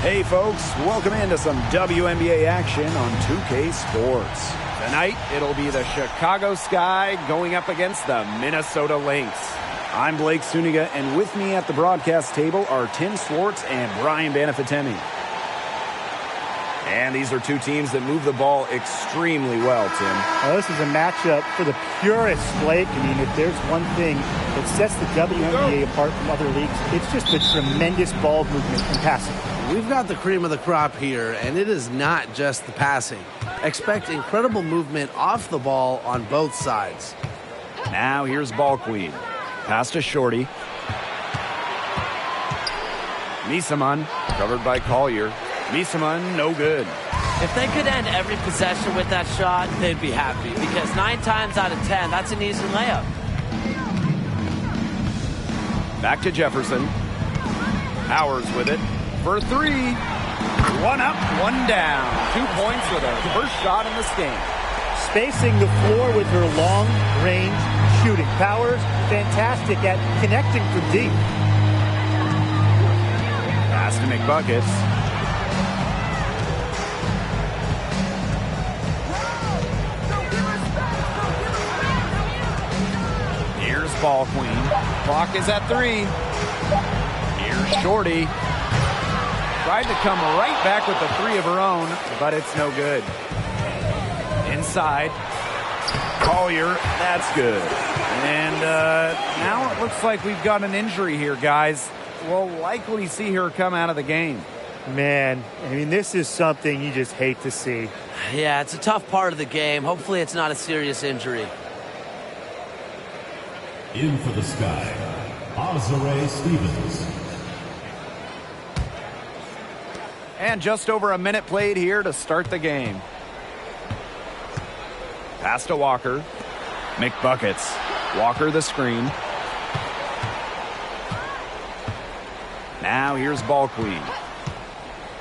Hey folks, welcome into some WNBA action on 2K Sports. Tonight, it'll be the Chicago Sky going up against the Minnesota Lynx. I'm Blake Suniga, and with me at the broadcast table are Tim Swartz and Brian Banafitemi. And these are two teams that move the ball extremely well, Tim. Well, this is a matchup for the purists, Blake. I mean, if there's one thing that sets the WNBA apart from other leagues, it's just the tremendous ball movement and passing. We've got the cream of the crop here, and it is not just the passing. Expect incredible movement off the ball on both sides. Now here's Ball Queen. Pass to Shorty. Misaman, covered by Collier. Misaman, no good. If they could end every possession with that shot, they'd be happy, because 9 times out of 10, that's an easy layup. Back to Jefferson. Powers with it for 3. One up, one down. 2 points with her first shot in this game. Spacing the floor with her long-range shooting. Powers, fantastic at connecting from deep. Pass to McBuckets. Ball Queen. Clock is at 3. Here's Shorty. Tried to come right back with the 3 of her own, but it's no good. Inside. Collier. That's good. And now it looks like we've got an injury here, guys. We'll likely see her come out of the game. Man, I mean, this is something you just hate to see. Yeah, it's a tough part of the game. Hopefully it's not a serious injury. In for the Sky, Azare Stevens. And just over a minute played here to start the game. Pass to Walker. McBuckets. Walker the screen. Now here's Ball Queen.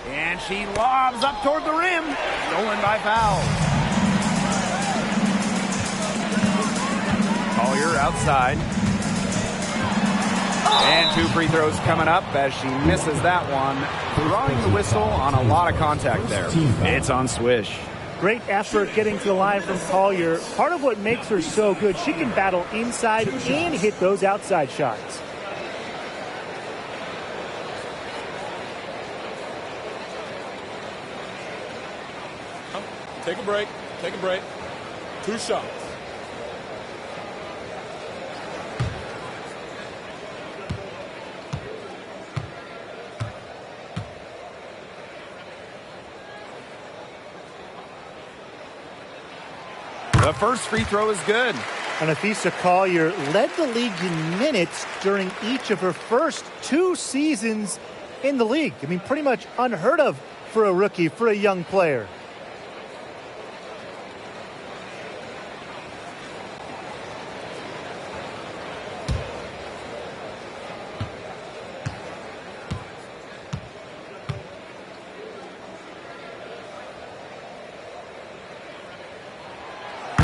And she lobs up toward the rim. Stolen by foul. Collier outside. And 2 free throws coming up as she misses that one. Drawing the whistle on a lot of contact there. It's on Swish. Great effort getting to the line from Collier. Part of what makes her so good, she can battle inside and hit those outside shots. Take a break. Take a break. 2 shots. The first free throw is good. And Afisa Collier led the league in minutes during each of her first 2 seasons in the league. I mean, pretty much unheard of for a rookie, for a young player.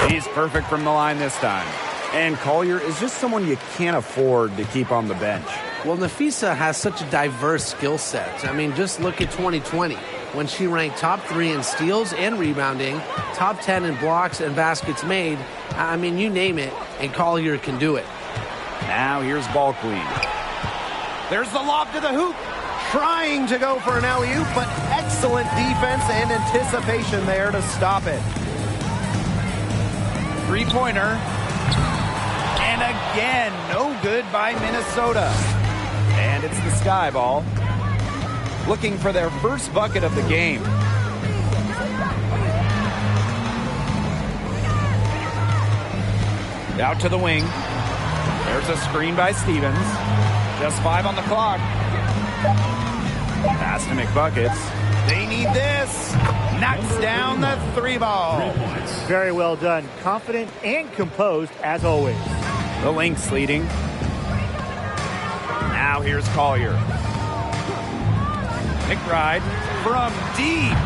He's perfect from the line this time. And Collier is just someone you can't afford to keep on the bench. Well, Nafisa has such a diverse skill set. I mean, just look at 2020 when she ranked top 3 in steals and rebounding, top 10 in blocks and baskets made. I mean, you name it, and Collier can do it. Now here's Ball Queen. There's the lob to the hoop. Trying to go for an alley-oop, but excellent defense and anticipation there to stop it. 3-pointer. And again, no good by Minnesota. And it's the Sky Ball. Looking for their first bucket of the game. Out to the wing. There's a screen by Stevens. Just 5 on the clock. Pass to McBuckets. They need this. Knocks down the 3 ball. Very well done. Confident and composed as always. The Lynx leading. Now here's Collier. McBride from deep.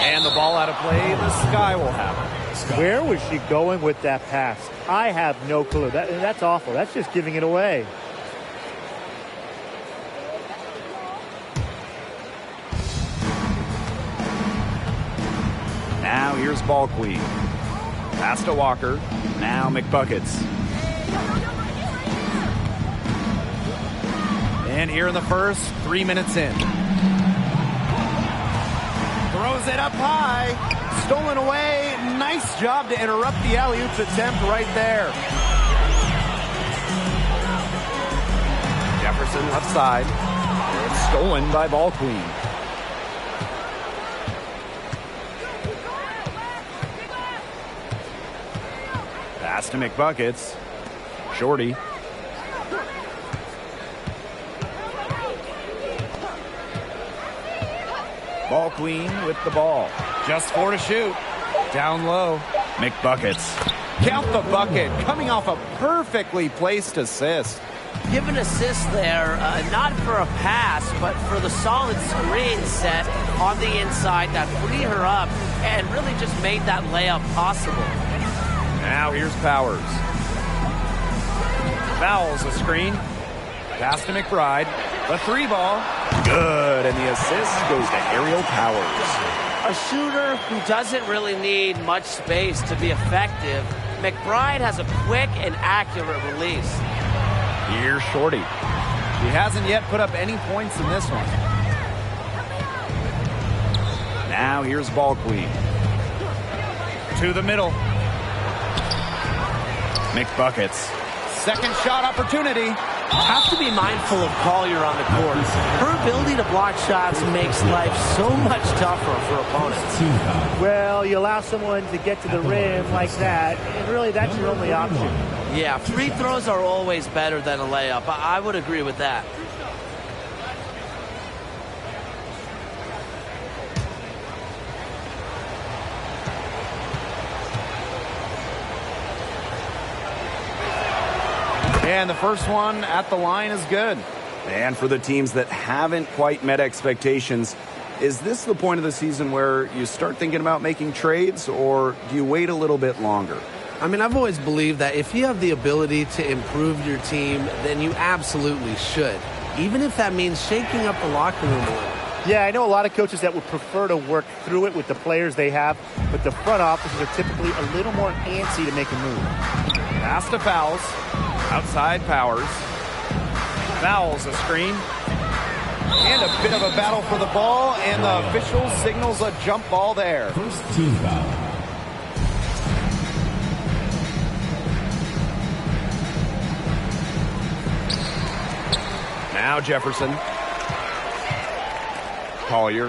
And the ball out of play. The Sky will have it. Where was she going with that pass? I have no clue. That's awful. That's just giving it away. Now here's Ball Queen. Pass to Walker. Now McBuckets. And here in the first, 3 minutes in. Throws it up high. Stolen away. Nice job to interrupt the alley-oop attempt right there. Jefferson left side. It's stolen by Ball Queen. Pass to McBuckets. Shorty. Ball Queen with the ball. Just 4 to shoot. Down low. McBuckets. Count the bucket. Coming off a perfectly placed assist. Give an assist there, not for a pass, but for the solid screen set on the inside that freed her up and really just made that layup possible. Now here's Powers. Fouls a screen. Pass to McBride. The 3 ball. Good. And the assist goes to Ariel Powers. A shooter who doesn't really need much space to be effective, McBride has a quick and accurate release. Here's Shorty. She hasn't yet put up any points in this one. Now here's Ball Queen. To the middle. McBuckets. Second shot opportunity. Have to be mindful of Collier on the court. Her ability to block shots makes life so much tougher for opponents. Well, you allow someone to get to the rim like that, and really that's your only option. Yeah, free throws are always better than a layup. I would agree with that. And the first one at the line is good. And for the teams that haven't quite met expectations, is this the point of the season where you start thinking about making trades, or do you wait a little bit longer? I mean, I've always believed that if you have the ability to improve your team, then you absolutely should, even if that means shaking up the locker room a little. Yeah, I know a lot of coaches that would prefer to work through it with the players they have, but the front offices are typically a little more antsy to make a move. Pass to Fouls. Outside Powers. Fouls a screen. And a bit of a battle for the ball, and the official signals a jump ball there. First team foul. Now Jefferson. Collier.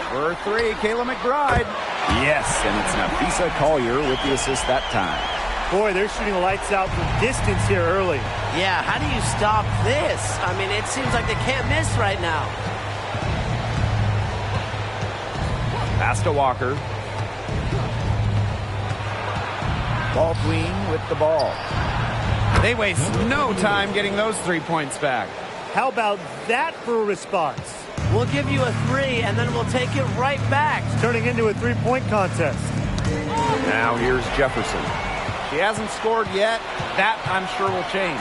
For 3, Kayla McBride. Yes, and it's Nafisa Collier with the assist that time. Boy, they're shooting the lights out from distance here early. Yeah, how do you stop this? I mean, it seems like they can't miss right now. Pass to Walker. Ball Queen with the ball. They waste no time getting those 3 points back. How about that for a response? We'll give you a 3, and then we'll take it right back. It's turning into a three-point contest. Now here's Jefferson. She hasn't scored yet. That, I'm sure, will change.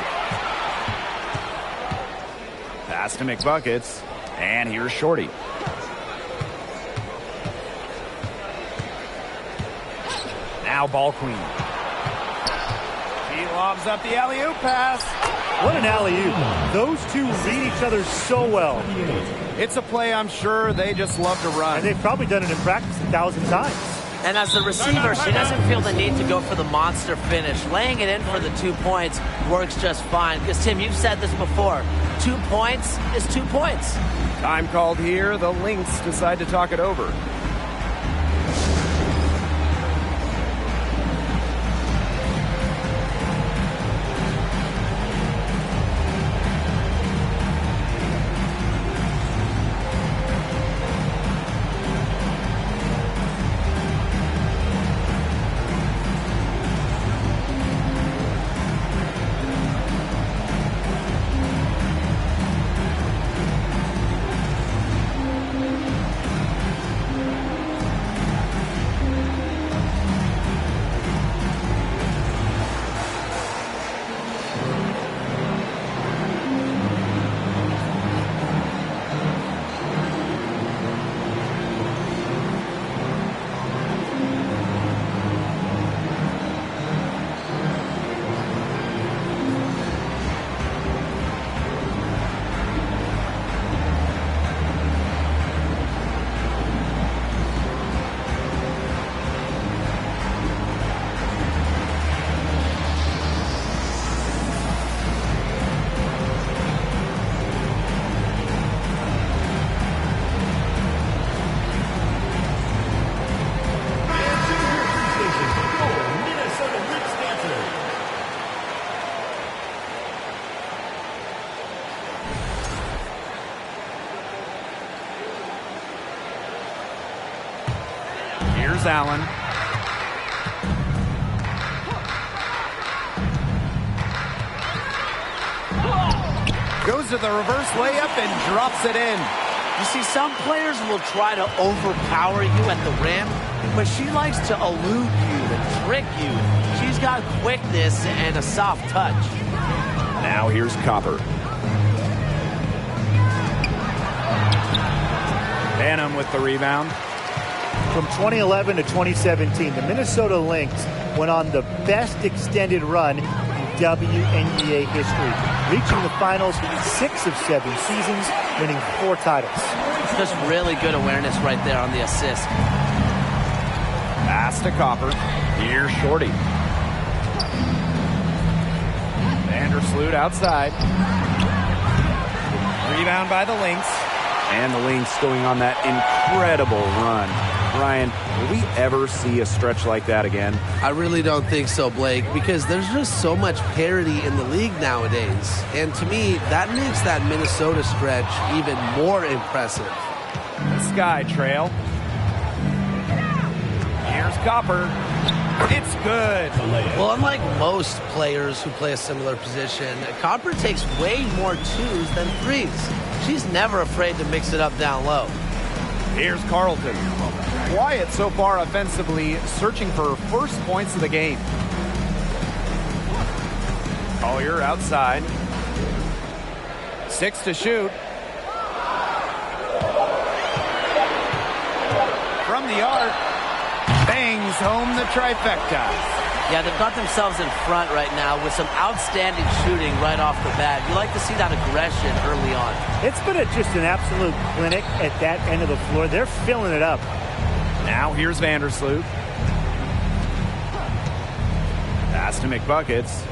Pass to McBuckets. And here's Shorty. Now Ball Queen. She lobs up the alley-oop pass. What an alley-oop. Those two read each other so well. It's a play I'm sure they just love to run. And they've probably done it in practice 1,000 times. And as the receiver, she doesn't feel the need to go for the monster finish. Laying it in for the 2 points works just fine. Because, Tim, you've said this before. 2 points is 2 points. Time called here. The Lynx decide to talk it over. Here's Allen. Goes to the reverse layup and drops it in. You see, some players will try to overpower you at the rim, but she likes to elude you and trick you. She's got quickness and a soft touch. Now here's Copper. Banham with the rebound. From 2011 to 2017, the Minnesota Lynx went on the best extended run in WNBA history, reaching the finals 6 of 7 seasons, winning 4 titles. Just really good awareness right there on the assist. Pass to Copper. Here's Shorty. Vandersloot outside. Rebound by the Lynx. And the Lynx going on that incredible run. Ryan, will we ever see a stretch like that again? I really don't think so, Blake, because there's just so much parity in the league nowadays. And to me, that makes that Minnesota stretch even more impressive. The Sky trail. Here's Copper. It's good. Well, unlike most players who play a similar position, Copper takes way more 2s than 3s. She's never afraid to mix it up down low. Here's Carlton. Quiet so far offensively, searching for first points of the game. Collier outside. 6 to shoot. From the arc. Bangs home the trifecta. Yeah, they've got themselves in front right now with some outstanding shooting right off the bat. You like to see that aggression early on. It's been just an absolute clinic at that end of the floor. They're filling it up. Now here's Vandersloot. Pass to McBuckets.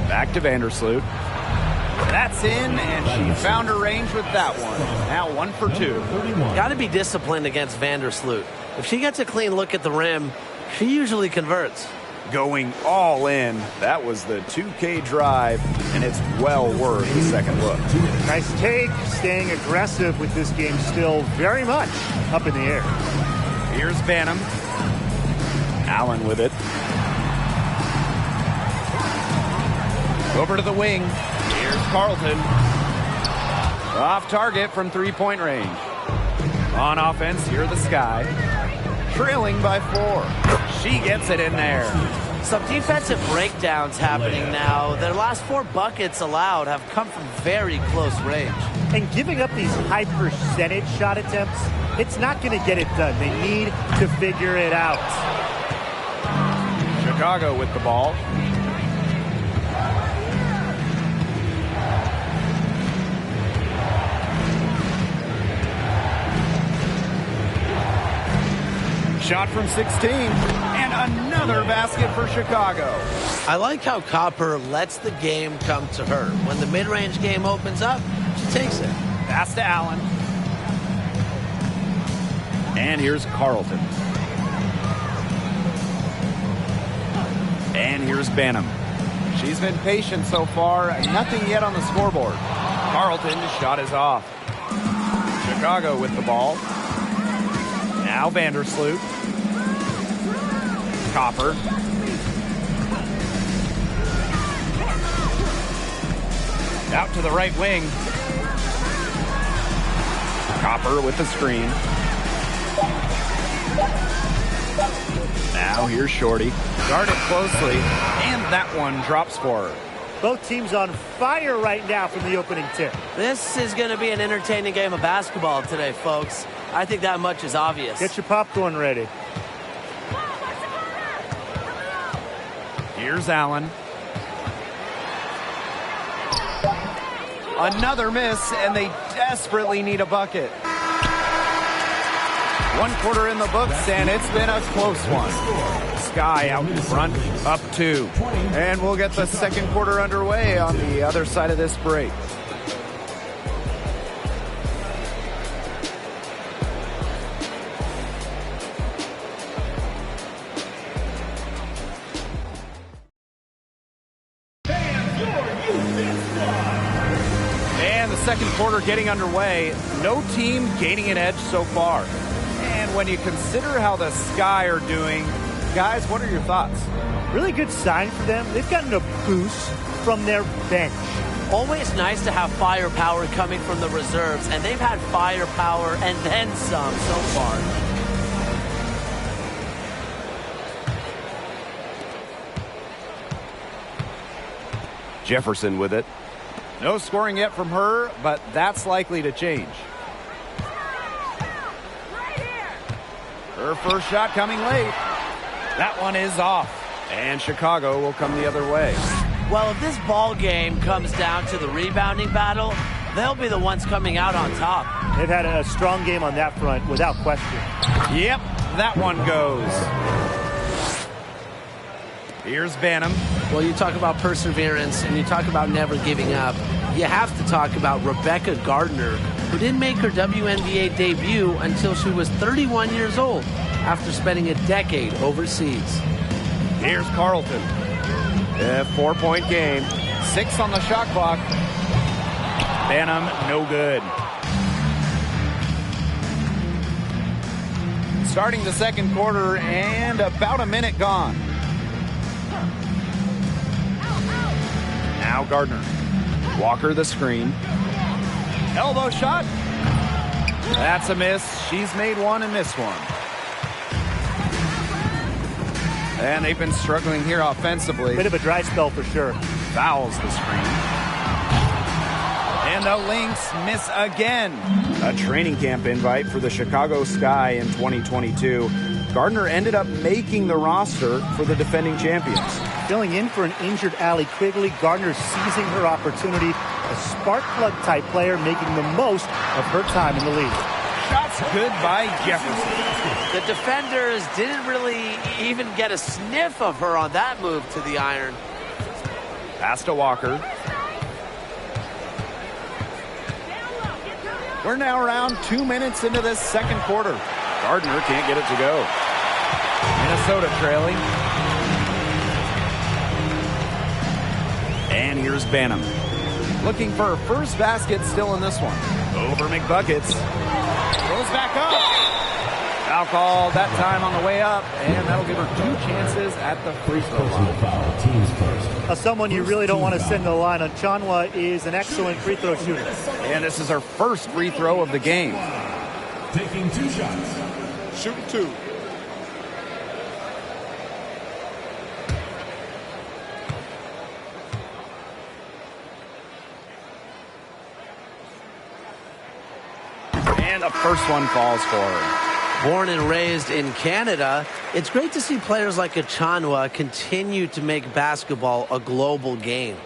Back to Vandersloot. That's in, and she found her range with that one. Now 1 for 2. Got to be disciplined against Vandersloot. If she gets a clean look at the rim, she usually converts. Going all in. That was the 2K drive, and it's well worth the second look. Nice take, staying aggressive with this game still very much up in the air. Here's Banham. Allen with it. Over to the wing. Here's Carlton. Off target from three-point range. On offense, here the Sky. Trailing by 4. She gets it in there. Some defensive breakdowns happening now. Their last 4 buckets allowed have come from very close range. And giving up these high percentage shot attempts, it's not going to get it done. They need to figure it out. Chicago with the ball. Shot from 16, and another basket for Chicago. I like how Copper lets the game come to her. When the mid-range game opens up, she takes it. Pass to Allen. And here's Carlton. And here's Banham. She's been patient so far. Nothing yet on the scoreboard. Carlton's shot is off. Chicago with the ball. Now Vandersloot. Copper. Out to the right wing. Copper with the screen. Now here's Shorty. Guarded closely, and that one drops for her. Both teams on fire right now from the opening tip. This is going to be an entertaining game of basketball today, folks. I think that much is obvious. Get your popcorn ready. Here's Allen. Another miss, and they desperately need a bucket. 1 quarter in the books, and it's been a close one. Sky out in front, up 2. And we'll get the second quarter underway on the other side of this break. And the second quarter getting underway. No team gaining an edge so far. And And when you consider how the Sky are doing, guys, what are your thoughts? Really good sign for them. They've gotten a boost from their bench. Always nice to have firepower coming from the reserves, and they've had firepower and then some so far. Jefferson with it. No scoring yet from her, but that's likely to change. Her first shot coming late. That one is off. And Chicago will come the other way. Well, if this ball game comes down to the rebounding battle, they'll be the ones coming out on top. They've had a strong game on that front, without question. Yep, that one goes. Here's Banham. Well, you talk about perseverance and you talk about never giving up. You have to talk about Rebecca Gardner, who didn't make her WNBA debut until she was 31 years old after spending a decade overseas. Here's Carlton. A 4-point game. 6 on the shot clock. Banham, no good. Starting the second quarter and about a minute gone. Now Gardner. Walker the screen. Elbow shot. That's a miss. She's made one and missed one. And they've been struggling here offensively. Bit of a dry spell for sure. Fouls the screen. And the Lynx miss again. A training camp invite for the Chicago Sky in 2022. Gardner ended up making the roster for the defending champions. Filling in for an injured Allie Quigley, Gardner seizing her opportunity. A spark plug type player making the most of her time in the league. Shots good by Jefferson. The defenders didn't really even get a sniff of her on that move to the iron. Pass to Walker. We're now around 2 minutes into this second quarter. Gardner can't get it to go. Minnesota trailing. And here's Banham. Looking for her first basket still in this one. Over McBuckets. Throws back up. Foul call that time on the way up. And that'll give her 2 chances at the free throw line. Now, someone you really don't want to send to the line on. Chanwa is an excellent free throw shooter. And this is her first free throw of the game. Taking 2 shots. Shooting 2. And the first one falls for her. Born and raised in Canada, it's great to see players like Achanwa continue to make basketball a global game.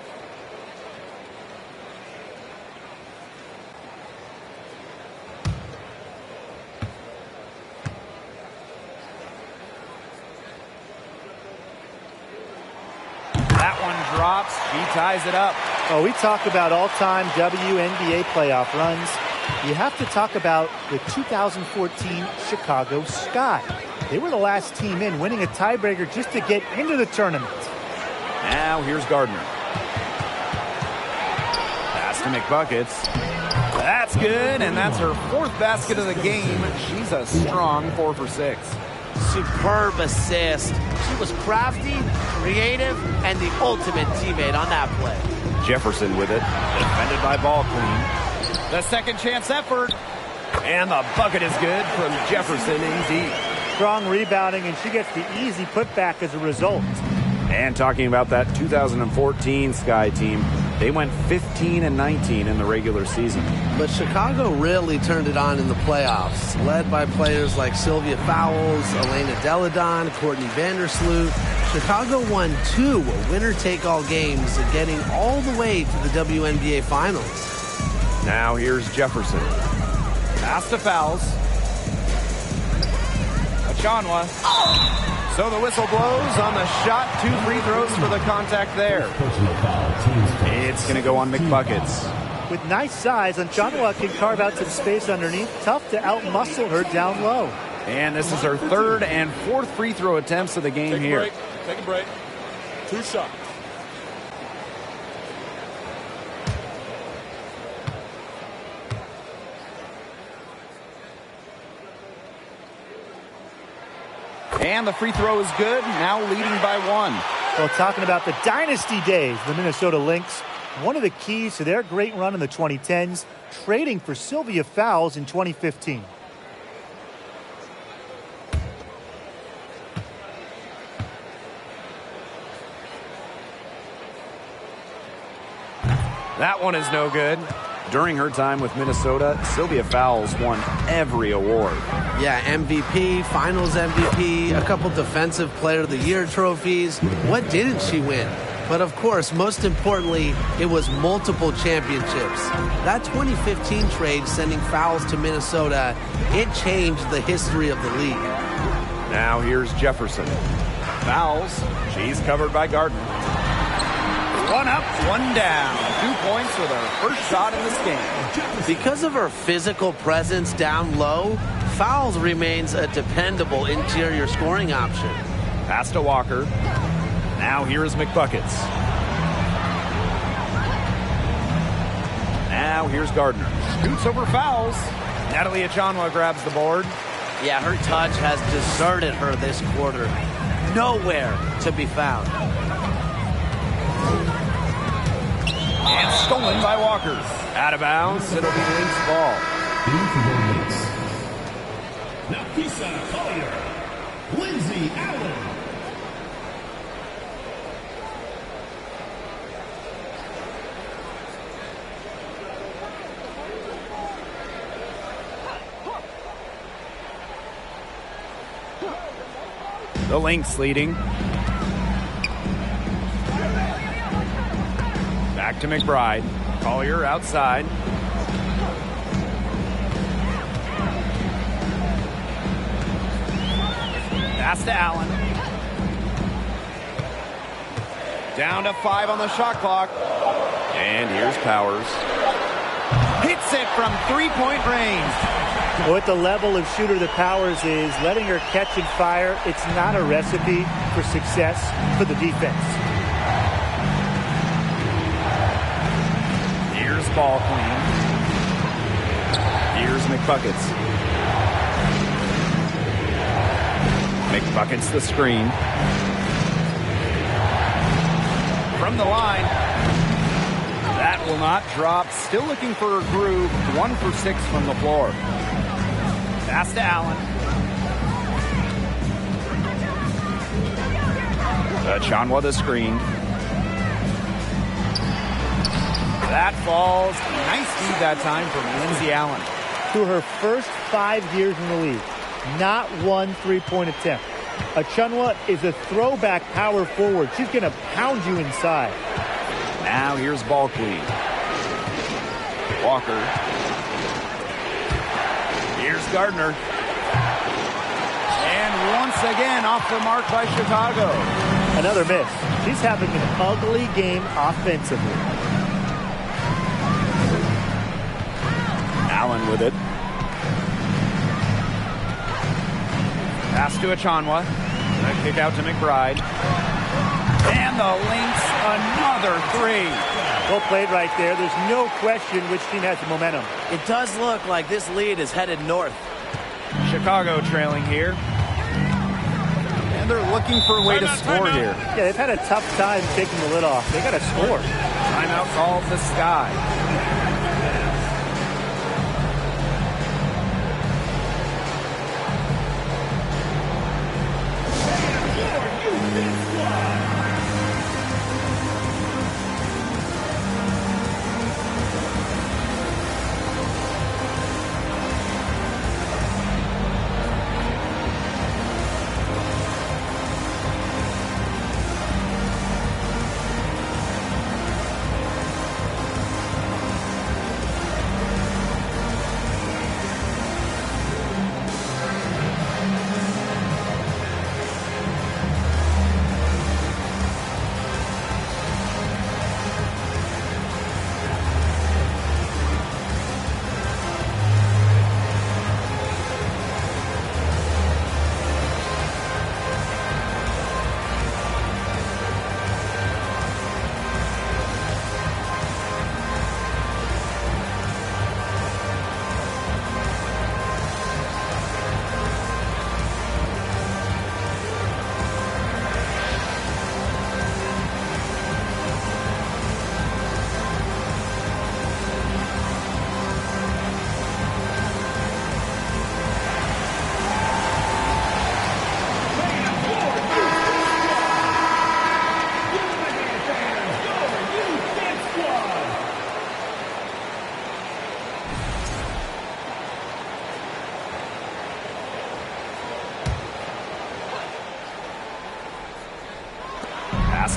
That one drops. She ties it up. Oh, we talk about all-time WNBA playoff runs. You have to talk about the 2014 Chicago Sky. They were the last team in, winning a tiebreaker just to get into the tournament. Now here's Gardner. Pass to McBuckets. That's good, and that's her 4th basket of the game. She's a strong 4 for 6. Superb assist. She was crafty, creative, and the ultimate teammate on that play. Jefferson with it. Defended by Ball Queen. The second chance effort. And the bucket is good from Jefferson indeed. Strong rebounding, and she gets the easy putback as a result. And talking about that 2014 Sky team, they went 15-19 in the regular season. But Chicago really turned it on in the playoffs, led by players like Sylvia Fowles, Elena Deladon, Courtney Vandersloot. Chicago won 2 winner-take-all games, getting all the way to the WNBA Finals. Now here's Jefferson. Pass to Fowles. Achanwa. So the whistle blows on the shot. 2 free throws for the contact there. It's going to go on McBuckets. With nice size, Achanwa can carve out some space underneath. Tough to outmuscle her down low. And this is her 3rd and 4th free throw attempts of the game here. Take a break. 2 shots. And the free throw is good, now leading by 1. Well, talking about the dynasty days, the Minnesota Lynx, one of the keys to their great run in the 2010s, trading for Sylvia Fowles in 2015. That one is no good. During her time with Minnesota, Sylvia Fowles won every award. Yeah, MVP, Finals MVP, a couple Defensive Player of the Year trophies. What didn't she win? But of course, most importantly, it was multiple championships. That 2015 trade sending Fowles to Minnesota, it changed the history of the league. Now here's Jefferson. Fowles, she's covered by Gardner. One up, one down. 2 points with her first shot in this game. Because of her physical presence down low, Fowles remains a dependable interior scoring option. Pass to Walker. Now here is McBuckets. Now here's Gardner. Scoots over Fowles. Natalie Achanwa grabs the board. Yeah, her touch has deserted her this quarter. Nowhere to be found. And stolen by Walker. Out of bounds. It'll be Lynx ball. Nafisa Collier. Lindsay Allen. The Lynx leading. Back to McBride. Collier outside. Pass to Allen. Down to 5 on the shot clock. And here's Powers. Hits it from 3-point range. With the level of shooter that Powers is, letting her catch and fire, it's not a recipe for success for the defense. Here's ball clean. Here's McBuckets. McBuckets the screen. From the line. That will not drop. Still looking for her groove. 1 for 6 from the floor. Pass to Allen. Achanwa the screen. That falls. Nice feed that time from Lindsay Allen. Through her first 5 years in the league, not one three-point attempt. Achanwa is a throwback power forward. She's going to pound you inside. Now here's ball queen. Walker. Here's Gardner. And once again off the mark by Chicago. Another miss. She's having an ugly game offensively. Allen with it. Pass to Achanwa. A kick out to McBride. And the Lynx, another 3. Well played right there. There's no question which team has the momentum. It does look like this lead is headed north. Chicago trailing here. And they're looking for a way to score here. Yeah, they've had a tough time taking the lid off. They got to score. Timeout called the Sky.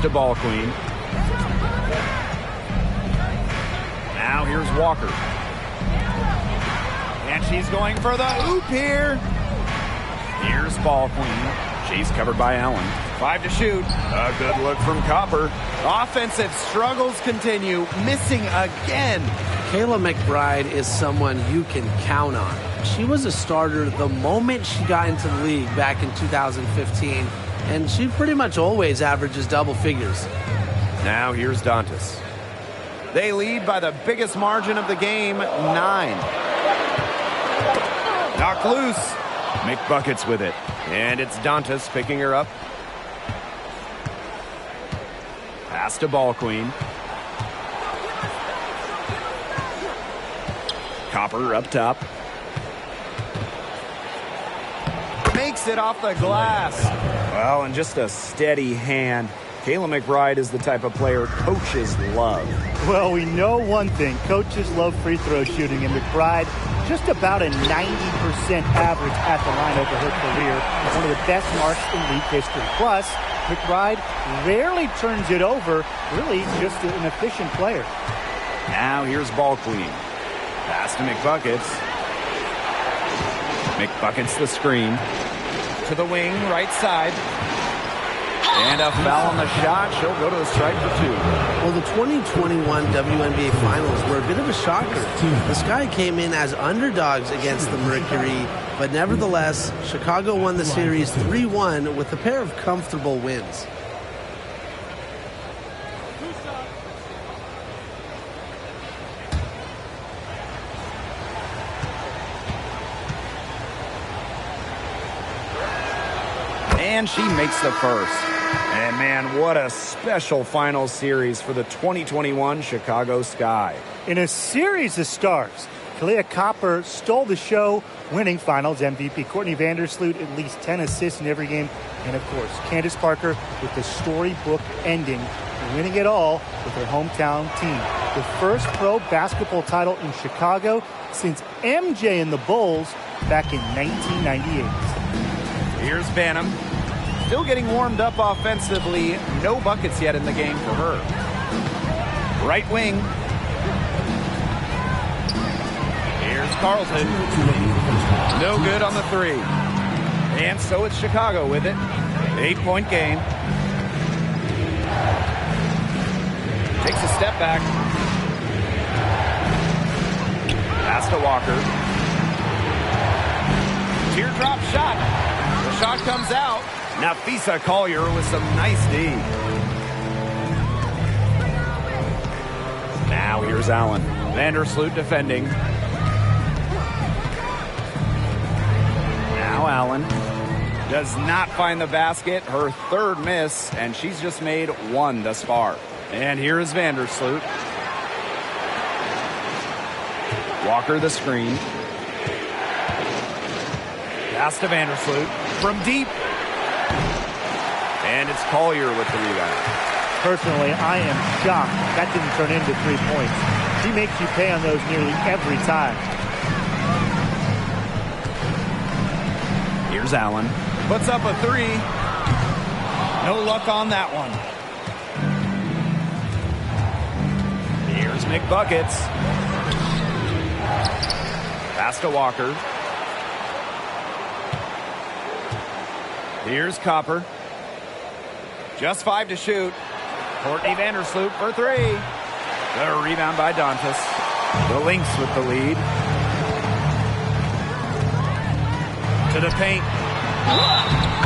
to ball queen. Now here's Walker. And she's going for the hoop here. Here's ball queen. She's covered by Allen. 5 to shoot. A good look from Copper. Offensive struggles continue. Missing again. Kayla McBride is someone you can count on. She was a starter the moment she got into the league back in 2015, and she pretty much always averages double figures. Now here's Dantas. They lead by the biggest margin of the game, 9. Knocked loose. McBuckets with it. And it's Dantas picking her up. Pass to ball queen. Copper up top. Makes it off the glass. Well, and just a steady hand. Kayla McBride is the type of player coaches love. Well, we know one thing. Coaches love free throw shooting, and McBride just about a 90% average at the line over her career. One of the best marks in league history. Plus, McBride rarely turns it over. Really just an efficient player. Now here's ball queen. Pass to McBuckets. McBuckets the screen. To the wing, right side. And a foul on the shot. She'll go to the strike for 2. Well, the 2021 WNBA Finals were a bit of a shocker. The Sky came in as underdogs against the Mercury, but nevertheless, Chicago won the series 3-1 with a pair of comfortable wins. And she makes the first. And man, what a special final series for the 2021 Chicago Sky. In a series of stars, Kalia Copper stole the show, winning Finals MVP. Courtney Vandersloot, at least 10 assists in every game. And of course, Candace Parker with the storybook ending, winning it all with her hometown team. The first pro basketball title in Chicago since MJ and the Bulls back in 1998. Here's Banham. Still getting warmed up offensively. No buckets yet in the game for her. Right wing. Here's Carlton. No good on the 3. And so it's Chicago with it. 8-point game. Takes a step back. Pass to Walker. Teardrop shot. The shot comes out. Nafisa Collier with some nice D. Now here's Allen. Vandersloot defending. Now Allen does not find the basket. Her third miss, and she's just made 1 thus far. And here is Vandersloot. Walker the screen. Pass to Vandersloot from deep. And it's Collier with the rebound. Personally, I am shocked that didn't turn into 3 points. She makes you pay on those nearly every time. Here's Allen. Puts up a 3. No luck on that one. Here's McBuckets. Pass to Walker. Here's Copper. Just 5 to shoot. Courtney Vandersloot for 3. The rebound by Dantas. The Lynx with the lead. To the paint.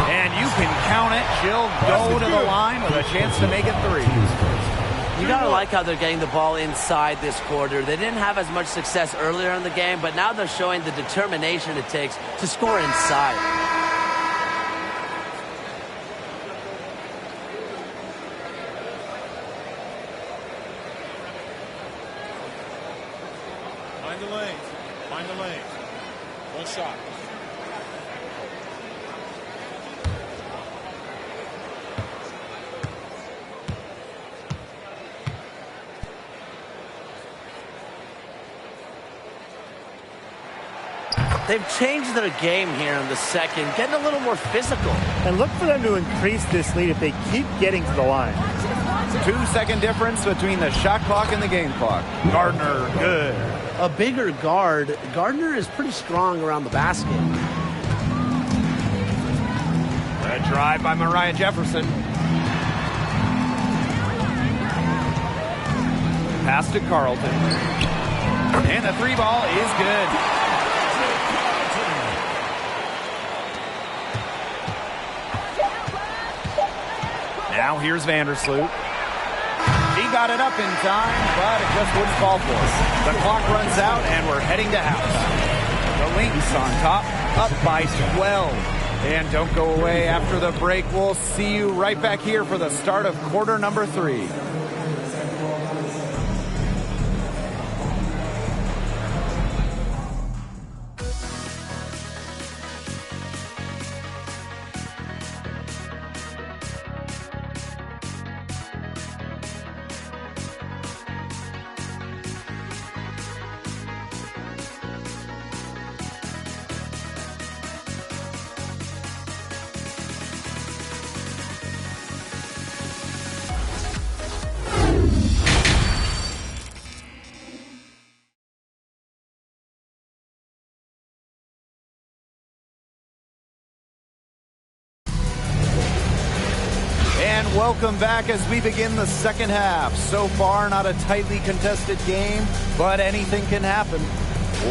And you can count it. She'll go to the line with a chance to make it 3. You gotta like how they're getting the ball inside this quarter. They didn't have as much success earlier in the game, but now they're showing the determination it takes to score inside. Find the lanes. Find the lanes. 1 shot. They've changed their game here in the second, getting a little more physical. And look for them to increase this lead if they keep getting to the line. 2-second difference between the shot clock and the game clock. Gardner, good. A bigger guard. Gardner is pretty strong around the basket. A drive by Mariah Jefferson. Pass to Carlton. And the three ball is good. Now here's Vandersloot. He got it up in time, but it just wouldn't fall for us. The clock runs out, and we're heading to halftime. The Lynx on top, up by 12. And don't go away after the break. We'll see you right back here for the start of quarter number 3. And welcome back as we begin the second half. So far, not a tightly contested game, but anything can happen.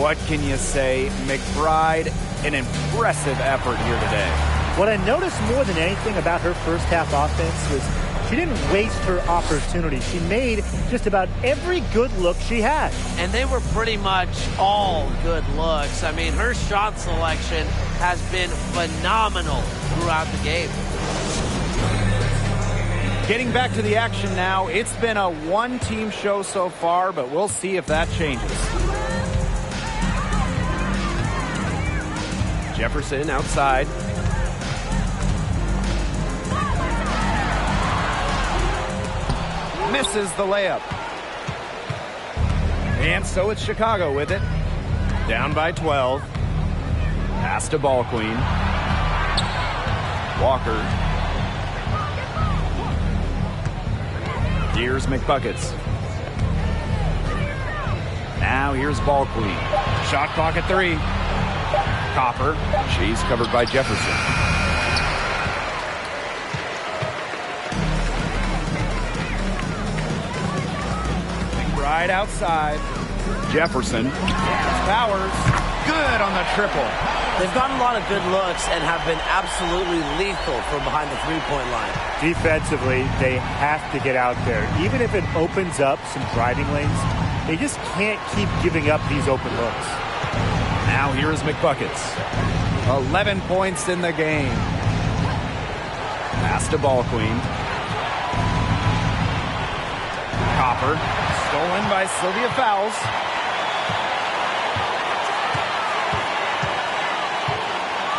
What can you say? McBride, an impressive effort here today. What I noticed more than anything about her first half offense was she didn't waste her opportunity. She made just about every good look she had. And they were pretty much all good looks. I mean, her shot selection has been phenomenal throughout the game. Getting back to the action now. It's been a one-team show so far, but we'll see if that changes. Jefferson outside. Misses the layup. And so it's Chicago with it. Down by 12. Pass to Ball Queen. Walker. Here's McBuckets. Now here's Ball Queen. Shot clock at 3. Copper. She's covered by Jefferson. McBride outside. Jefferson. Powers. Good on the triple. They've gotten a lot of good looks and have been absolutely lethal from behind the three-point line. Defensively, they have to get out there. Even if it opens up some driving lanes, they just can't keep giving up these open looks. Now here's McBuckets. 11 points in the game. Pass to Ball Queen. Copper. Stolen by Sylvia Fowles.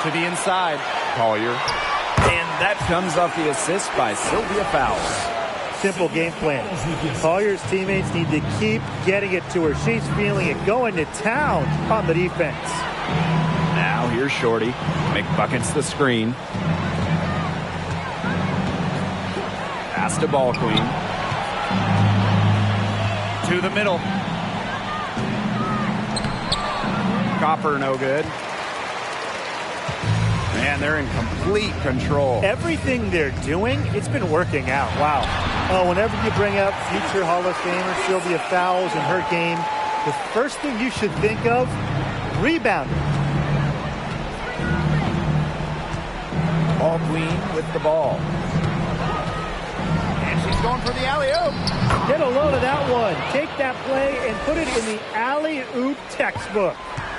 To the inside. Collier. And that comes off the assist by Sylvia Fowles. Simple game plan. Collier's teammates need to keep getting it to her. She's feeling it, going to town on the defense. Now here's Shorty. McBuckets the screen. Pass to Ball Queen. To the middle. Copper no good. Man, they're in complete control. Everything they're doing, it's been working out. Wow. Oh, whenever you bring up future Hall of Famer Sylvia Fowles in her game, the first thing you should think of, rebounding. Ball Queen with the ball. And she's going for the alley-oop. Get a load of that one. Take that play and put it in the alley-oop textbook.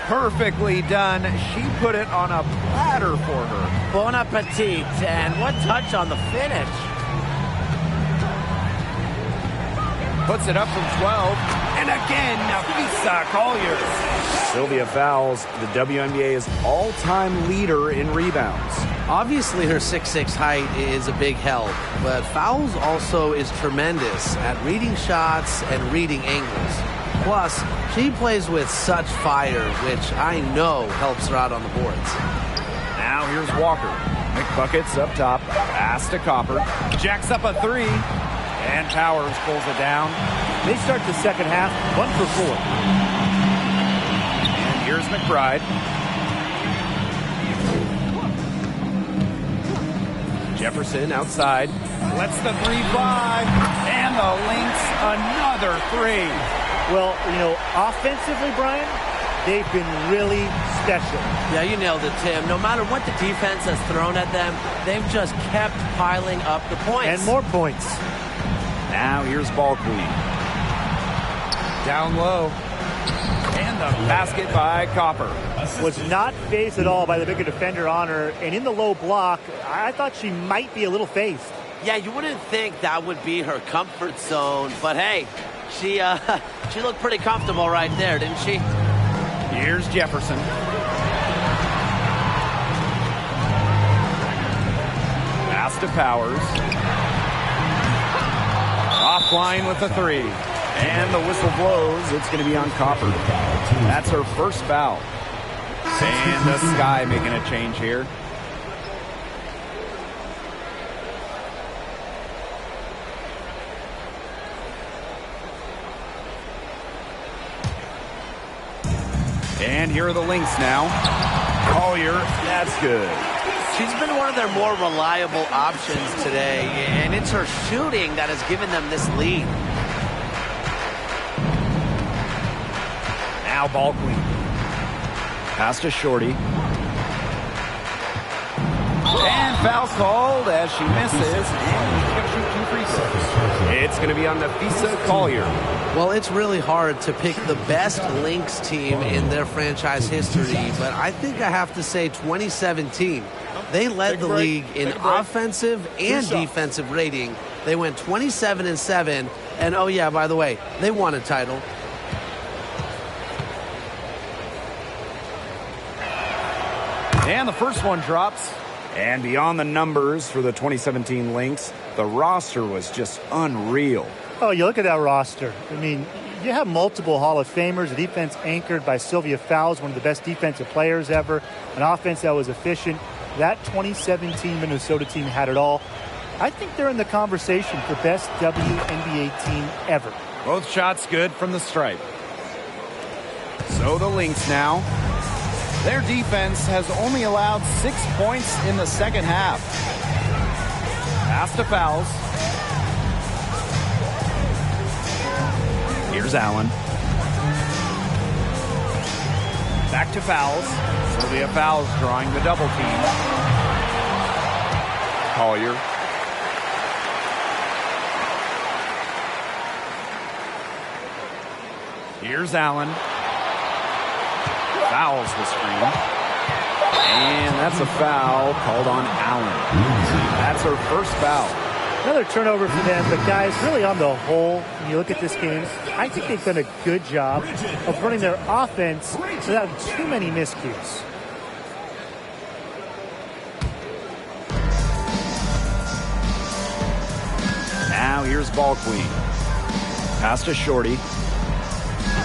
Perfectly done. She put it on a platter for her. Bon appetit. And what touch on the finish. Puts it up from 12. And again, Nafisa Collier. Sylvia Fowles, the WNBA's all-time leader in rebounds. Obviously, her 6'6" height is a big help, but Fowles also is tremendous at reading shots and reading angles. Plus, she plays with such fire, which I know helps her out on the boards. Now here's Walker. McBuckets up top. Pass to Copper. Jacks up a 3. And Powers pulls it down. They start the second half 1 for 4. And here's McBride. Jefferson outside. Lets the three fly. And the Lynx another three. Well, offensively, Brian, they've been really special. Yeah, you nailed it, Tim. No matter what the defense has thrown at them, they've just kept piling up the points. And more points. Now here's Ball Queen. Down low. And the basket by Copper. Was not phased at all by the bigger defender on her. And in the low block, I thought she might be a little phased. Yeah, you wouldn't think that would be her comfort zone. But hey, she looked pretty comfortable right there, didn't she? Here's Jefferson. Pass to Powers. Offline with the three. And the whistle blows. It's going to be on Copper. That's her first foul. And the Sky making a change here. And here are the Lynx now. Collier, that's good. She's been one of their more reliable options today, and it's her shooting that has given them this lead. Now Ball Queen. Pass to Shorty. And foul called as she misses. And she's going to shoot 2 free throws. It's going to be on Nafisa Collier. Well, it's really hard to pick the best Lynx team in their franchise history, but I think I have to say 2017. They led the league in offensive and defensive rating. They went 27-7, and oh yeah, by the way, they won a title. And the first one drops. And beyond the numbers for the 2017 Lynx, the roster was just unreal. Oh, you look at that roster. I mean, you have multiple Hall of Famers, a defense anchored by Sylvia Fowles, one of the best defensive players ever, an offense that was efficient. That 2017 Minnesota team had it all. I think they're in the conversation for best WNBA team ever. Both shots good from the stripe. So the Lynx now. Their defense has only allowed 6 points in the second half. Pass to Fowles. Here's Allen. Back to Fowles. Sylvia Fowles drawing the double team. Collier. Here's Allen. Fouls the screen. And that's a foul called on Allen. That's her first foul. Another turnover for them, but guys, really on the whole, when you look at this game, I think they've done a good job of running their offense without too many miscues. Now here's Ball Queen. Pass to Shorty.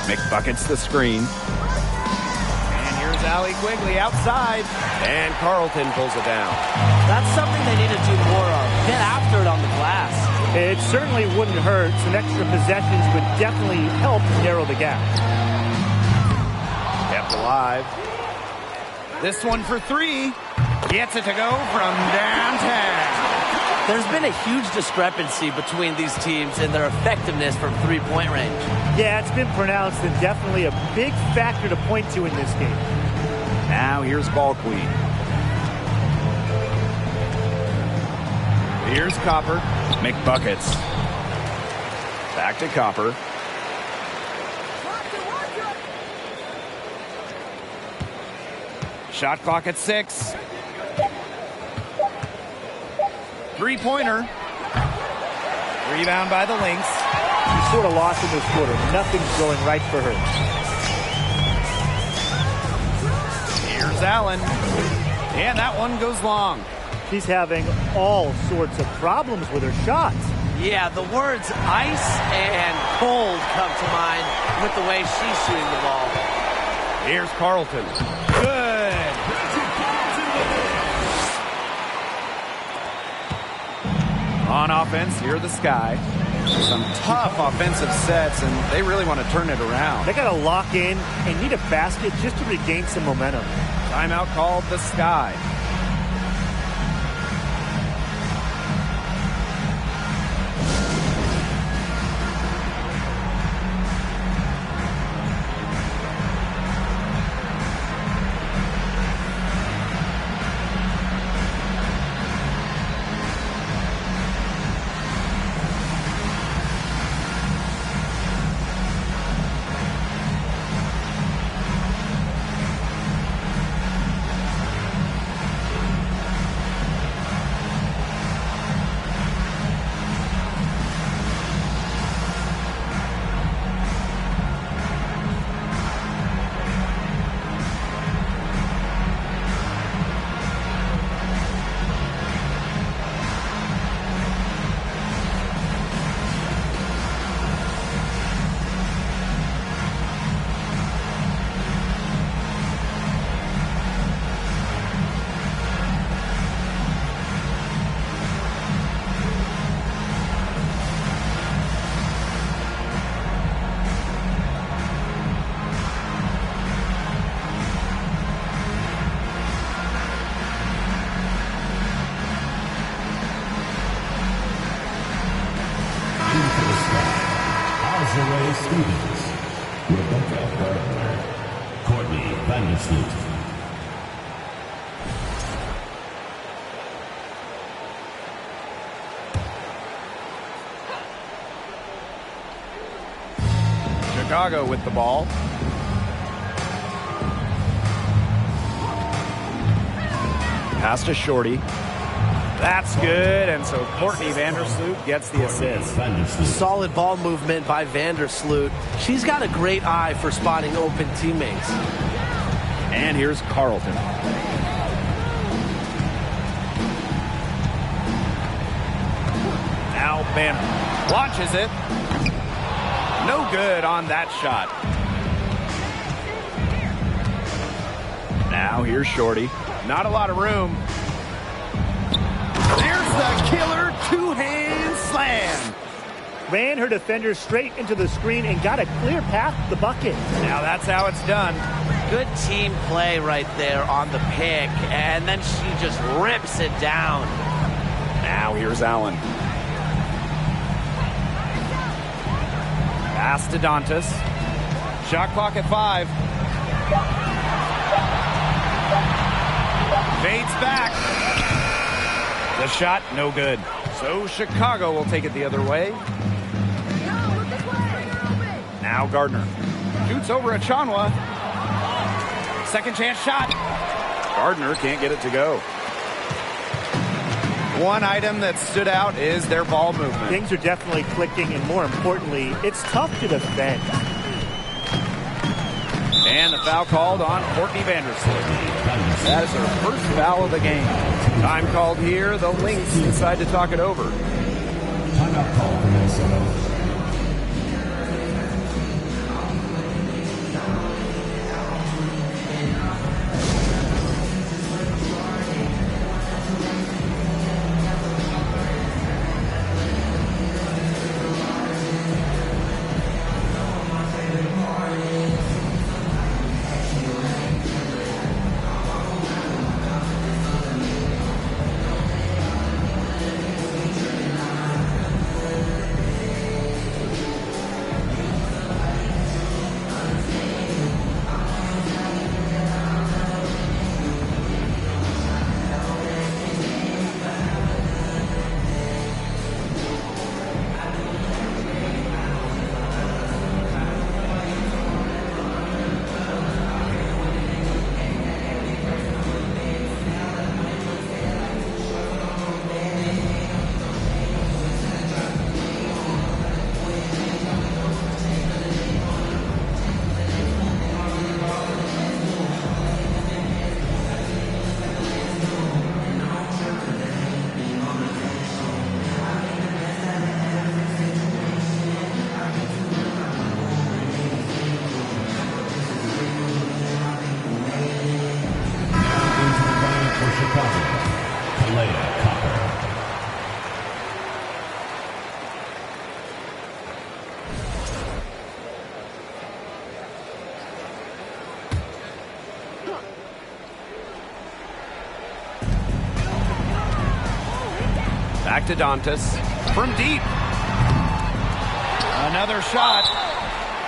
McBucket's the screen. And here's Allie Quigley outside. And Carlton pulls it down. That's something they need to do more of. Get after it on the glass. It certainly wouldn't hurt. Some extra possessions would definitely help narrow the gap. Kept alive. This one for three. Gets it to go from downtown. There's been a huge discrepancy between these teams in their effectiveness from three-point range. Yeah, it's been pronounced and definitely a big factor to point to in this game. Now here's Ball Queen. Here's Copper. McBuckets. Back to Copper. Shot clock at 6. Three-pointer. Rebound by the Lynx. She's sort of lost in this quarter. Nothing's going right for her. Here's Allen. And that one goes long. She's having all sorts of problems with her shots. Yeah, the words ice and cold come to mind with the way she's shooting the ball. Here's Carlton. Good. On offense, here are the Sky. Some tough offensive sets, and they really want to turn it around. They got to lock in and need a basket just to regain some momentum. Timeout called the Sky. Chicago with the ball. Pass to Shorty. That's good, and so Courtney Vandersloot gets the assist. Solid ball movement by Vandersloot. She's got a great eye for spotting open teammates. And here's Carlton. Now Banner launches it. No good on that shot. Now here's Shorty. Not a lot of room. There's the killer two-hand slam. Ran her defender straight into the screen and got a clear path to the bucket. Now that's how it's done. Good team play right there on the pick, and then she just rips it down. Now here's Allen. Pass to Dantas. Shot clock at 5. Fades back. The shot, no good. So Chicago will take it the other way. Now Gardner. Shoots over at Chanwa. Second chance shot. Gardner can't get it to go. One item that stood out is their ball movement. Things are definitely clicking, and more importantly, it's tough to defend. And the foul called on Courtney Vandersloot. That is her first foul of the game. Time called here. The Lynx decide to talk it over. Timeout call for Minnesota. Back to Dantas. From deep. Another shot.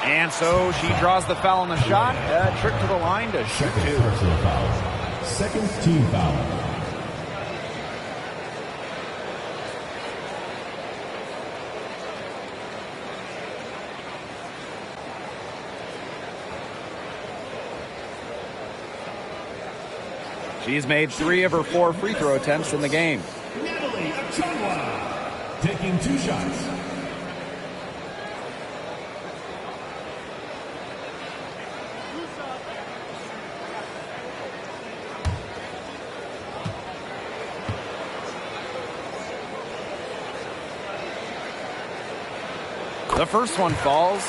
And so she draws the foul on the shot. A trip to the line to shoot two. Personal foul. Second team foul. She's made 3 of her 4 free throw attempts in the game. Taking 2 shots. The first one falls.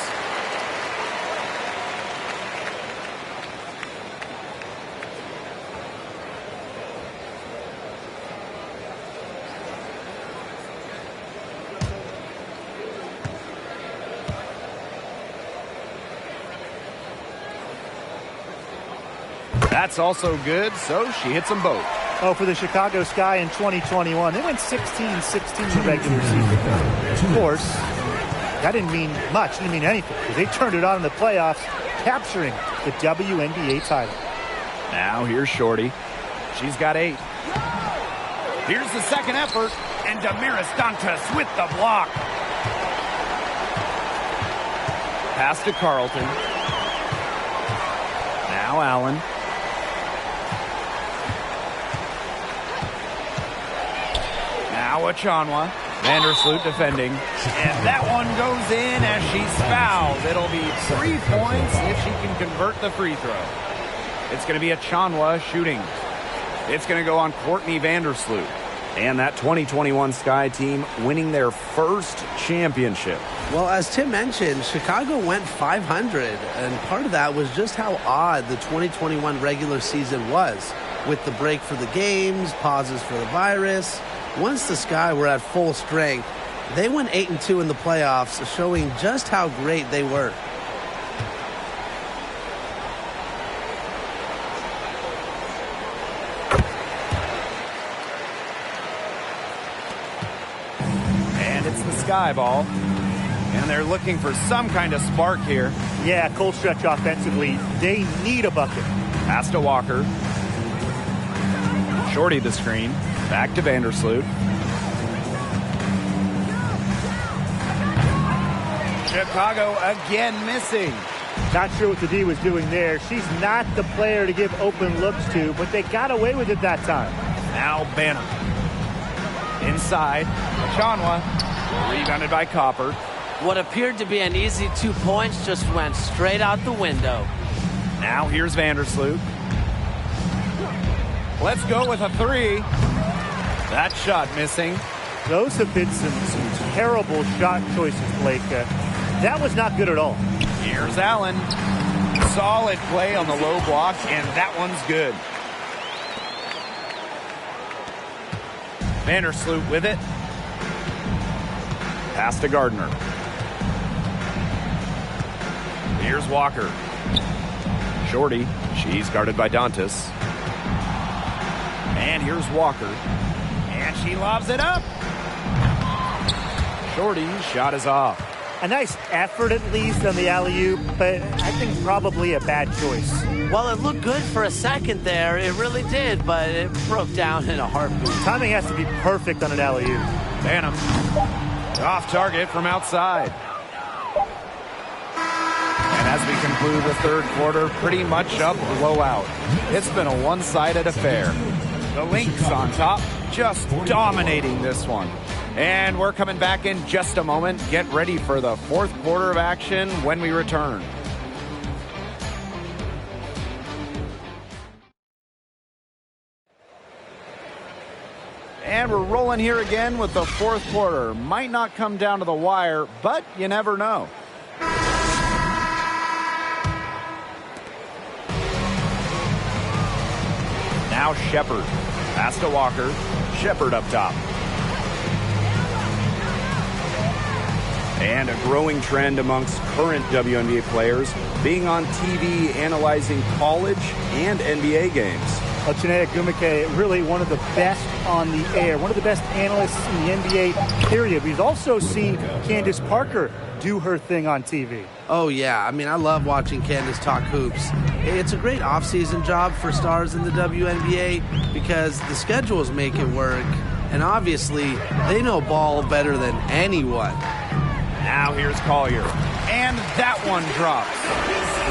That's also good, so she hits them both. Oh, for the Chicago Sky in 2021, they went 16-16 in the regular season. Of course, that didn't mean much, didn't mean anything, because they turned it on in the playoffs, capturing the WNBA title. Now here's Shorty. She's got 8. Here's the second effort, and Damaris Dantas with the block. Pass to Carlton. Now Allen. Now Achanwa. Vandersloot defending. And that one goes in as she's fouled. It'll be 3 points if she can convert the free throw. It's going to be Achanwa shooting. It's going to go on Courtney Vandersloot. And that 2021 Sky team winning their first championship. Well, as Tim mentioned, Chicago went 500, and part of that was just how odd the 2021 regular season was, with the break for the games, pauses for the virus. Once the Sky were at full strength, they went 8-2 in the playoffs, showing just how great they were. Sky ball, and they're looking for some kind of spark here. Yeah, cold stretch offensively. They need a bucket. Pass to Walker. Shorty the screen. Back to Vandersloot. Chicago again missing. Not sure what the D was doing there. She's not the player to give open looks to, but they got away with it that time. Now Banner. Inside. Achanwa. Rebounded by Copper. What appeared to be an easy 2 points just went straight out the window. Now here's Vandersloot. Let's go with a 3. That shot missing. Those have been some terrible shot choices, Blake. That was not good at all. Here's Allen. Solid play on the low block, and that one's good. Vandersloot with it. Pass to Gardner. Here's Walker. Shorty. She's guarded by Dantas. And here's Walker. And she lobs it up. Shorty's shot is off. A nice effort at least on the alley-oop, but I think probably a bad choice. Well, it looked good for a second there. It really did, but it broke down in a heartbeat. Timing has to be perfect on an alley-oop. Banham. Off target from outside. And as we conclude the third quarter, pretty much a blowout. It's been a one-sided affair. The Lynx on top, just dominating this one. And we're coming back in just a moment. Get ready for the fourth quarter of action when we return. And we're rolling here again with the fourth quarter. Might not come down to the wire, but you never know. Now Shepard. Pass to Walker. Shepard up top. And a growing trend amongst current WNBA players being on TV analyzing college and NBA games. Chiney Ogwumike, really one of the best on the air, one of the best analysts in the NBA, period. We've also seen Candace Parker do her thing on TV. Oh, yeah. I mean, I love watching Candace talk hoops. It's a great off-season job for stars in the WNBA because the schedules make it work. And obviously, they know ball better than anyone. Now here's Collier. And that one drops.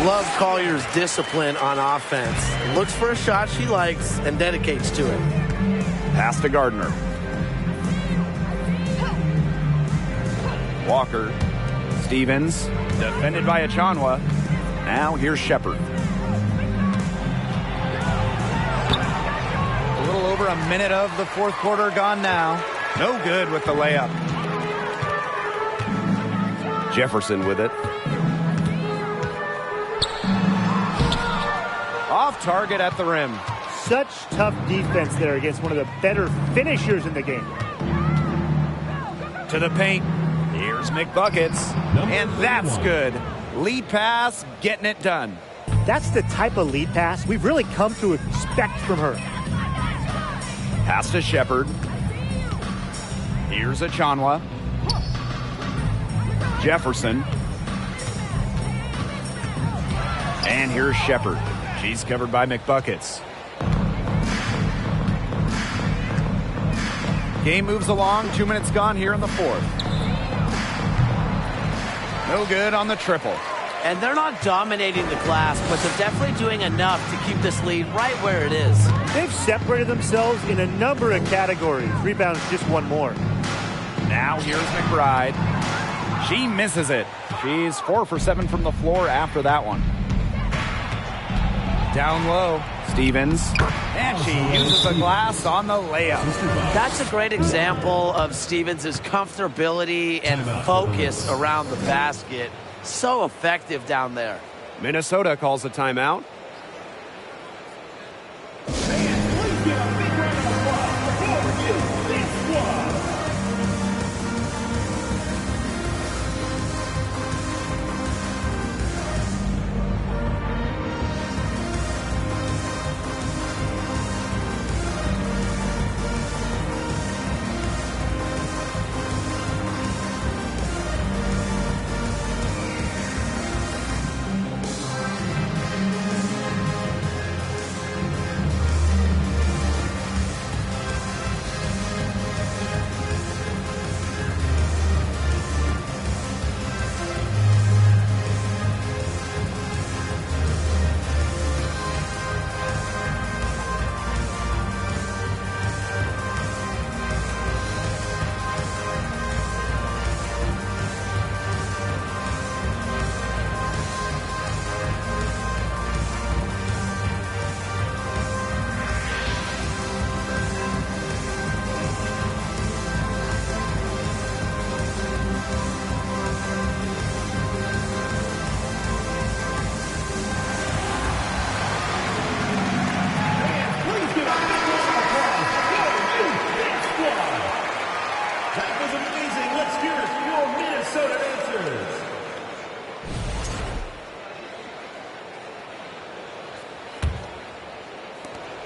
Love Collier's discipline on offense. Looks for a shot she likes and dedicates to it. Pass to Gardner. Walker. Stevens. Defended by Achanwa. Now here's Shepard. A little over a minute of the fourth quarter gone now. No good with the layup. Jefferson with it. Off target at the rim. Such tough defense there against one of the better finishers in the game. To the paint. Here's McBuckets. And that's good. Lead pass, getting it done. That's the type of lead pass we've really come to expect from her. Pass to Shepard. Here's Achanwa. Jefferson. And here's Shepard. She's covered by McBuckets. Game moves along. 2 minutes gone here in the fourth. No good on the triple. And they're not dominating the glass, but they're definitely doing enough to keep this lead right where it is. They've separated themselves in a number of categories. Rebounds just one more. Now here's McBride. She misses it. She's 4 for 7 from the floor after that one. Down low. Stevens. And she uses the glass on the layup. That's a great example of Stevens' comfortability and focus around the basket. So effective down there. Minnesota calls a timeout.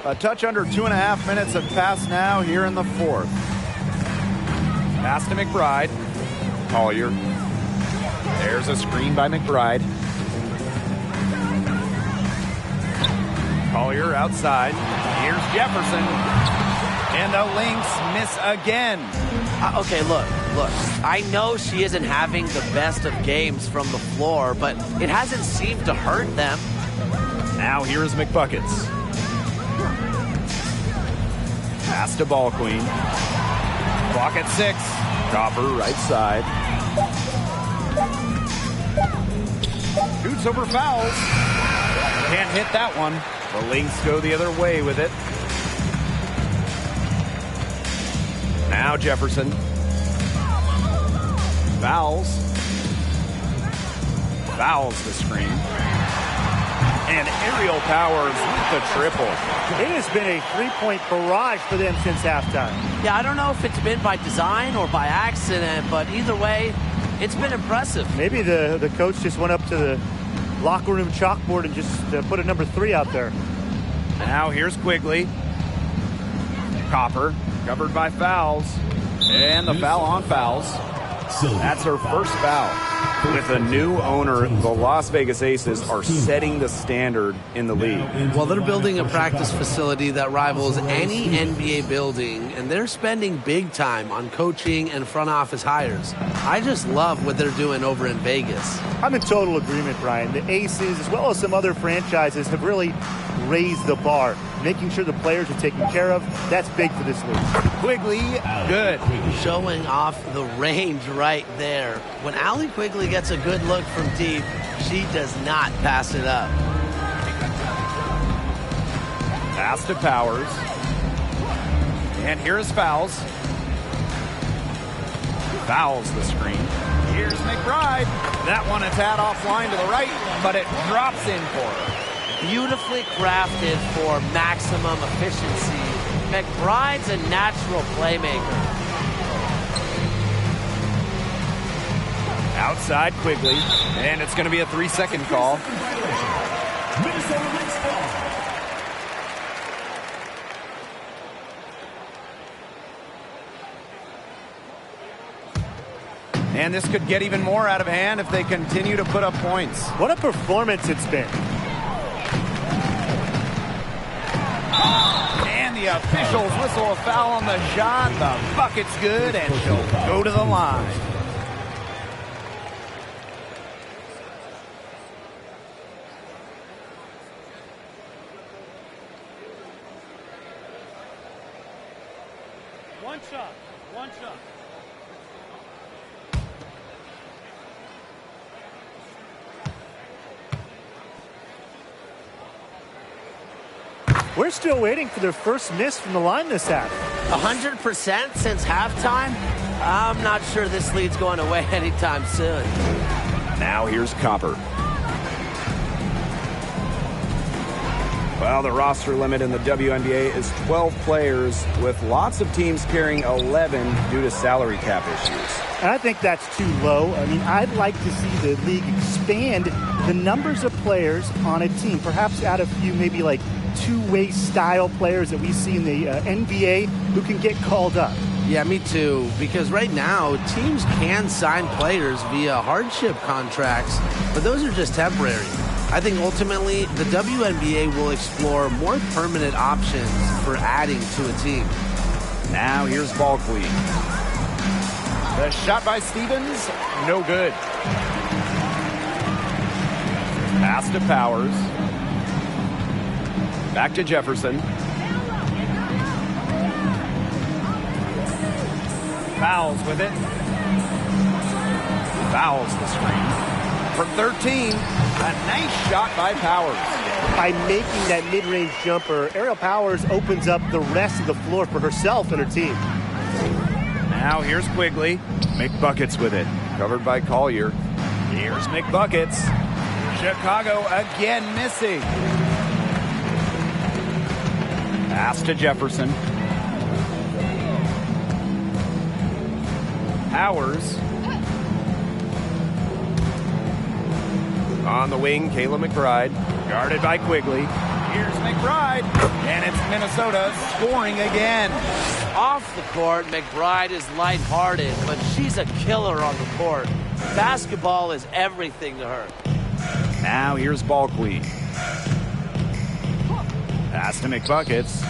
A touch under 2.5 minutes have passed now here in the fourth. Pass to McBride. Collier. There's a screen by McBride. Collier outside. Here's Jefferson. And the Lynx miss again. Okay, look. I know she isn't having the best of games from the floor, but it hasn't seemed to hurt them. Now here's McBuckets. Pass to Ball Queen. Clock at 6. Copper right side. Shoots over fouls. Can't hit that one. The Lynx go the other way with it. Now Jefferson. Fouls the screen. And Aerial Powers with the triple. It has been a three-point barrage for them since halftime. Yeah, I don't know if it's been by design or by accident, but either way, it's been impressive. Maybe the coach just went up to the locker room chalkboard and just put a number 3 out there. Now here's Quigley. Copper covered by fouls. And the foul on fouls. That's her first foul. With a new owner, the Las Vegas Aces are setting the standard in the league. Well, they're building a practice facility that rivals any NBA building, and they're spending big time on coaching and front office hires. I just love what they're doing over in Vegas. I'm in total agreement, Brian. The Aces, as well as some other franchises, have really raised the bar, making sure the players are taken care of. That's big for this league. Quigley, good. Showing off the range right there. When Allie Quigley gets a good look from deep, she does not pass it up. Pass to Powers. And here's fouls. Fouls the screen. Here's McBride. That one a tad offline to the right, but it drops in for her. Beautifully crafted for maximum efficiency. McBride's a natural playmaker. Outside Quigley, and it's going to be a 3-second call. And this could get even more out of hand if they continue to put up points. What a performance it's been. And the officials whistle a foul on the shot. The bucket's good, and she'll go to the line. One shot. One shot. We're still waiting for their first miss from the line this half. 100% since halftime? I'm not sure this lead's going away anytime soon. Now here's Copper. Well, the roster limit in the WNBA is 12 players, with lots of teams carrying 11 due to salary cap issues. And I think that's too low. I mean, I'd like to see the league expand the numbers of players on a team. Perhaps add a few maybe like two-way style players that we see in the NBA who can get called up. Yeah, me too, because right now teams can sign players via hardship contracts, but those are just temporary. I think ultimately the WNBA will explore more permanent options for adding to a team. Now here's Ball Queen. The shot by Stevens, no good. Pass to Powers. Back to Jefferson. Fouls with it. Fouls the screen. From 13, a nice shot by Powers. By making that mid-range jumper, Ariel Powers opens up the rest of the floor for herself and her team. Now here's Quigley. McBuckets with it. Covered by Collier. Here's McBuckets. Chicago again missing. Pass to Jefferson. Powers. On the wing, Kayla McBride. Guarded by Quigley. Here's McBride. And it's Minnesota scoring again. Off the court, McBride is lighthearted, but she's a killer on the court. Basketball is everything to her. Now here's Ball Queen. Pass to McBuckets.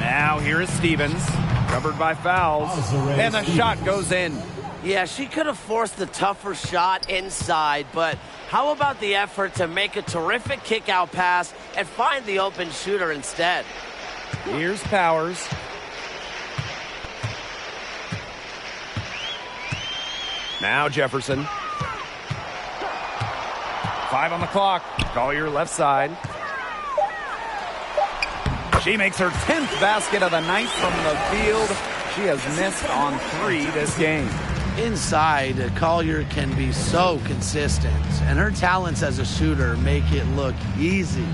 Now here is Stevens. Covered by fouls. And the shot goes in. Yeah, she could have forced the tougher shot inside, but how about the effort to make a terrific kick-out pass and find the open shooter instead? Here's Powers. Now Jefferson. 5 on the clock. Collier left side. She makes her 10th basket of the night from the field. She has missed on 3 this game. Inside, Collier can be so consistent, and her talents as a shooter make it look easy.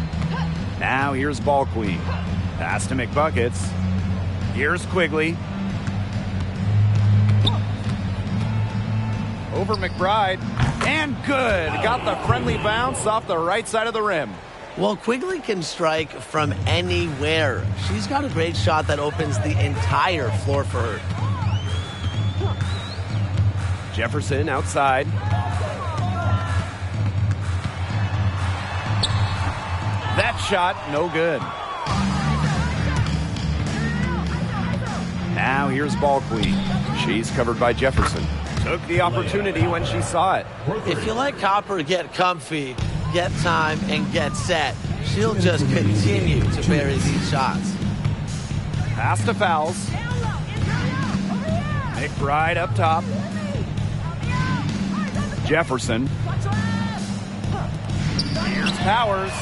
Now here's Ball Queen. Pass to McBuckets. Here's Quigley. Over McBride. And good. Got the friendly bounce off the right side of the rim. Well, Quigley can strike from anywhere. She's got a great shot that opens the entire floor for her. Jefferson outside. That shot, no good. Now here's Ball Queen. She's covered by Jefferson. Took the opportunity when she saw it. If you let Copper get comfy, get time, and get set, she'll just continue to bury these shots. Pass to Fouls. McBride up top. Jefferson. Here's Powers.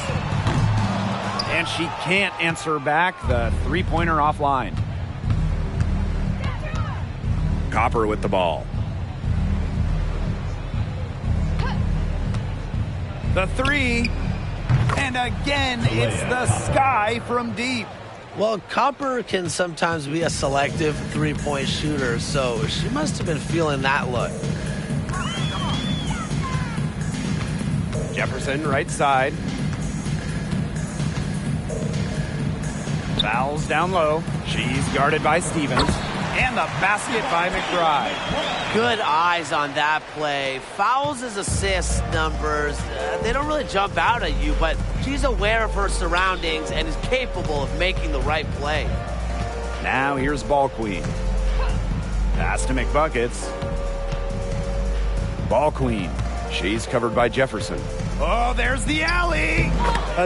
And she can't answer back the three-pointer offline. Copper with the ball. The three. And again, it's the sky from deep. Well, Copper can sometimes be a selective three-point shooter, so she must have been feeling that look. Jefferson, right side. Fouls down low. She's guarded by Stevens. And the basket by McBride. Good eyes on that play. Fouls' assist numbers, they don't really jump out at you, but she's aware of her surroundings and is capable of making the right play. Now here's Ball Queen. Pass to McBuckets. Ball Queen. She's covered by Jefferson. Oh, there's the alley.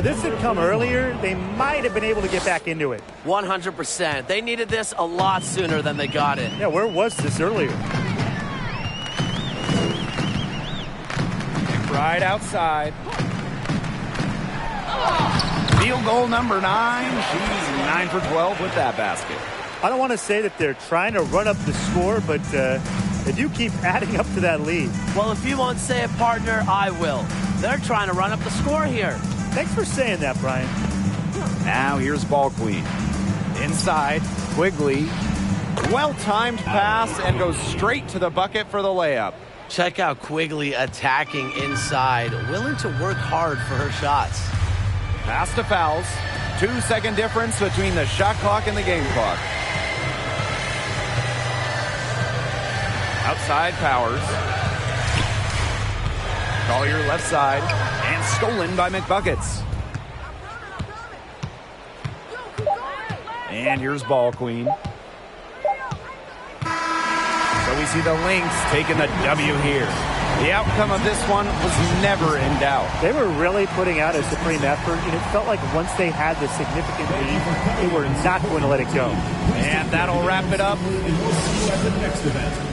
This had come earlier. They might have been able to get back into it. 100%. They needed this a lot sooner than they got it. Yeah, where was this earlier? Right outside. Field goal number 9. She's 9 for 12 with that basket. I don't want to say that they're trying to run up the score, but they do keep adding up to that lead. Well, if you won't say it, partner, I will. They're trying to run up the score here. Thanks for saying that, Brian. Now here's Ball Queen. Inside, Quigley. Well-timed pass and goes straight to the bucket for the layup. Check out Quigley attacking inside, willing to work hard for her shots. Pass to Fouls. 2-second difference between the shot clock and the game clock. Outside Powers. Collier left side. And stolen by McBuckets. And here's Ball Queen. So we see the Lynx taking the W here. The outcome of this one was never in doubt. They were really putting out a supreme effort, and it felt like once they had the significant lead, they were not going to let it go. And that'll wrap it up. The next event.